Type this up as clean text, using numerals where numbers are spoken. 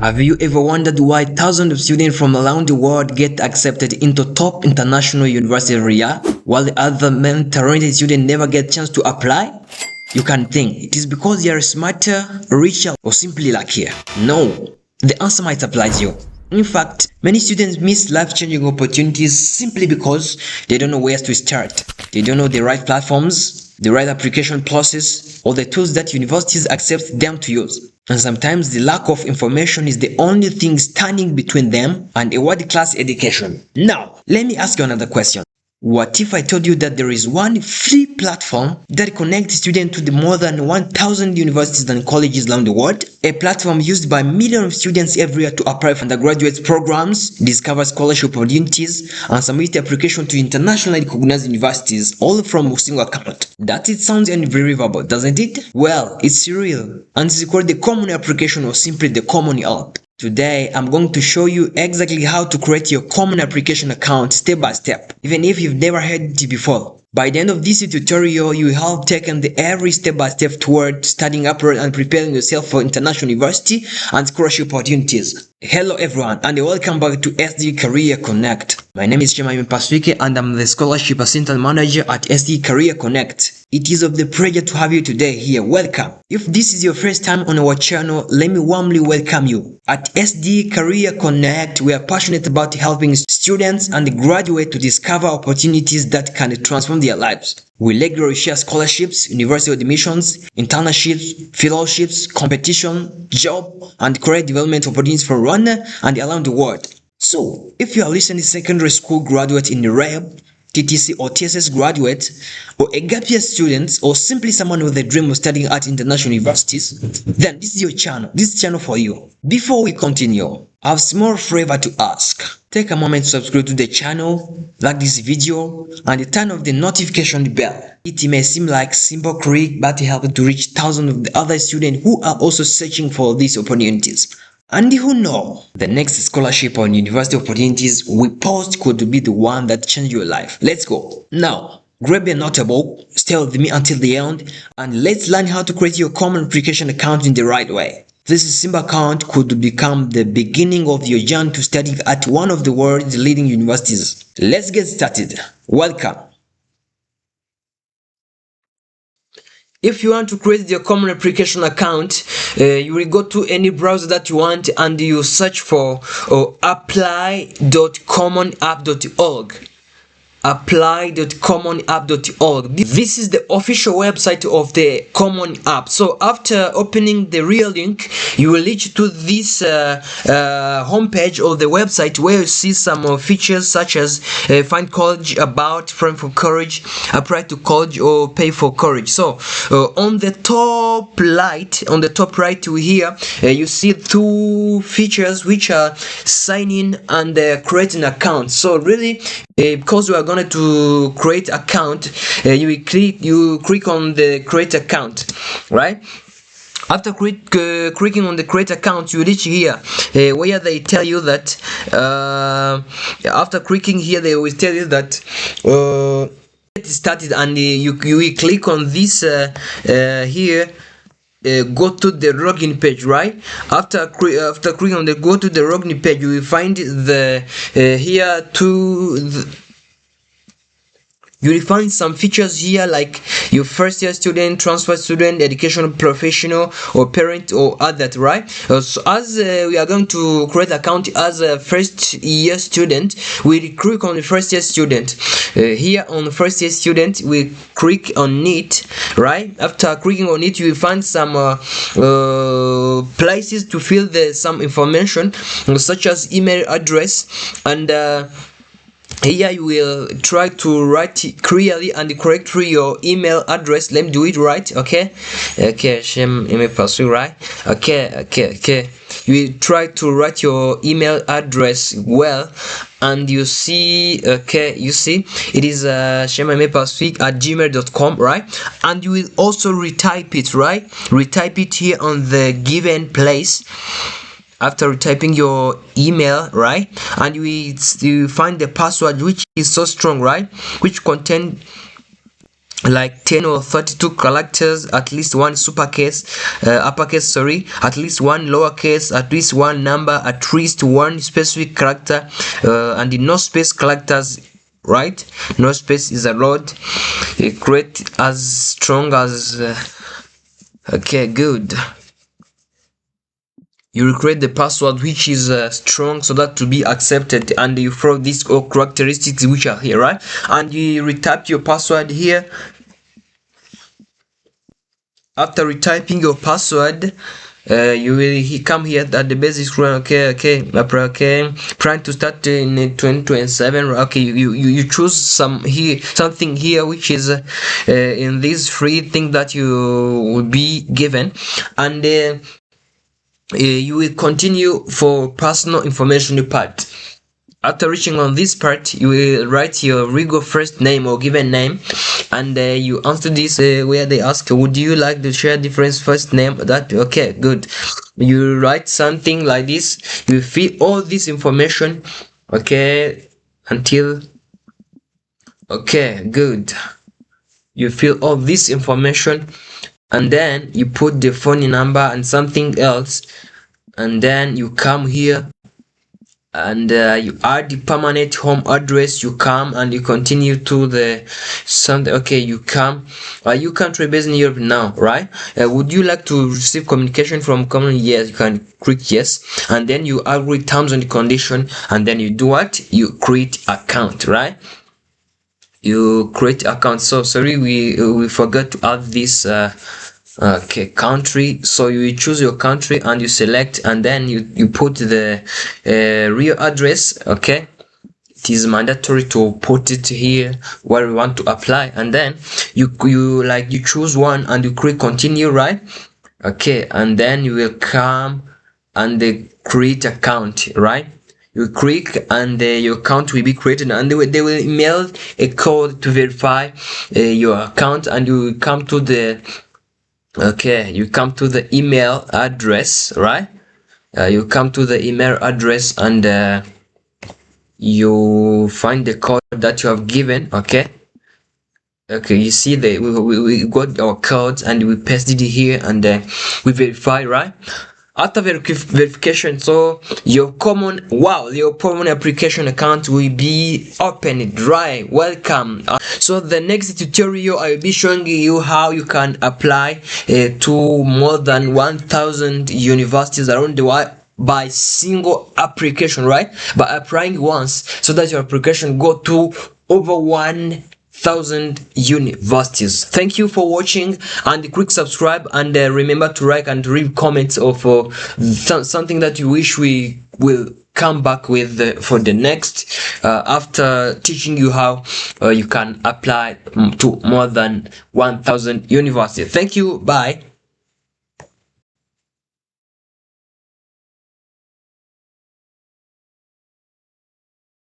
Have you ever wondered why thousands of students from around the world get accepted into top international universities every year, while the other talented students never get a chance to apply? You can think it is because they are smarter, richer, or simply luckier. No, the answer might apply to you. In fact, many students miss life-changing opportunities simply because they don't know where to start. They don't know the right platforms, the right application process, or the tools that universities accept them to use. And sometimes the lack of information is the only thing standing between them and a world-class education. Now, let me ask you another question. What if I told you that there is one free platform that connects students to the more than 1,000 universities and colleges around the world? A platform used by millions of students every year to apply for undergraduate programs, discover scholarship opportunities, and submit application to internationally recognized universities, all from a single account. That it sounds unbelievable, doesn't it? Well, it's real, and it's called the Common Application or simply the Common App. Today, I'm going to show you exactly how to create your common application account step by step, even if you've never heard it before. By the end of this tutorial, you will have taken the every step by step toward studying abroad and preparing yourself for international university and scholarship opportunities. Hello everyone, and welcome back to SDE Career Connect. My name is Shemaime Paswike and I'm the Scholarship Assistant Manager at SDE Career Connect. It is of the pleasure to have you today here. Welcome. If this is your first time on our channel, let me warmly welcome you. At SDE Career Connect, we are passionate about helping students and graduates to discover opportunities that can transform their lives. We regularly share scholarships, university admissions, internships, fellowships, competition, job, and career development opportunities for Rwanda and around the world. So, if you are listening secondary school graduate in the REB, TTC or TSS graduate, or a gap year student, or simply someone with a dream of studying at international universities, then this is your channel. This is channel for you. Before we continue, I have a small favor to ask. Take a moment to subscribe to the channel, like this video, and turn off the notification bell. It may seem like simple click, but it helps to reach thousands of the other students who are also searching for these opportunities. And who knows, the next scholarship or university opportunities we post could be the one that changes your life. Let's go. Now, grab your notebook, stay with me until the end, and let's learn how to create your common application account in the right way. This simple account could become the beginning of your journey to study at one of the world's leading universities. Let's get started. Welcome. If you want to create your common application account, you will go to any browser that you want and you search for apply.commonapp.org. apply.commonapp.org. This is the official website of the Common App. So after opening the real link, you will reach to this homepage of the website where you see some features such as find college, about, friend for college, apply to college, or pay for college. So on the top right here, you see two features which are sign in and create an account. So really, because we are going to create account, you click on the create account, right? After clicking on the create account, you reach here where they tell you that after clicking here, they will tell you that get started, and you will click on this here. Go to the login page, right? After clicking on the go to the login page, you will find the here you will find some features here like your first year student, transfer student, educational professional, or parent, or other, right? So as we are going to create an account as a first year student, we click on the first year student. Here on the first year student, we click on it, right? After clicking on it, you will find some places to fill some information, such as email address, and here you will try to write clearly and correctly your email address. Let me do it right. Okay, right? Okay. You will try to write your email address well, and you see, you see it is shemaimepaswik@gmail.com, right? And you will also retype it, right? Retype it here on the given place. After typing your email, right, and you find the password which is so strong, right, which contain like 10 or 32 characters, at least one uppercase, sorry, at least one lowercase, at least one number, at least one specific character, and the no space characters, right? No space is allowed. Create as strong as okay, good. You will create the password which is strong so that to be accepted, and you follow these all characteristics which are here, right? And you retype your password here. After retyping your password, you will come here at the basic screen. Okay, trying to start in 2027. Okay, you choose something here which is in this free thing that you will be given, and you will continue for personal information part. After reaching on this part, you will write your legal first name or given name, and you answer this where they ask, would you like to share different first name? That okay, good. You write something like this. You fill all this information, okay, until okay, good. You fill all this information, and then you put the phone number and something else, and then you come here and you add the permanent home address. You come and you continue to the something. Okay, you come you country based in Europe now, right? Would you like to receive communication from common? Yes, you can click yes, and then you agree terms and condition, and then you do what? You create account, right? You create account. So sorry, we forgot to add this okay, country. So you choose your country and you select, and then you put the real address. Okay, it is mandatory to put it here where you want to apply, and then you choose one and you click continue, right? Okay, and then you will come and create account, right? You click and your account will be created, and they will email a code to verify your account, and you will come to the okay, you come to the email address, right? You come to the email address, and you find the code that you have given. Okay, you see that we got our codes and we pasted it here, and we verify, right? After verification, so your common application account will be opened, right? Welcome. So the next tutorial I will be showing you how you can apply to more than 1,000 universities around the world by single application, right? By applying once, so that your application go to over 1,000 universities. Thank you for watching, and quick subscribe, and remember to like and leave comments of something that you wish we will come back with for the next after teaching you how you can apply to more than 1,000 universities. Thank you. Bye.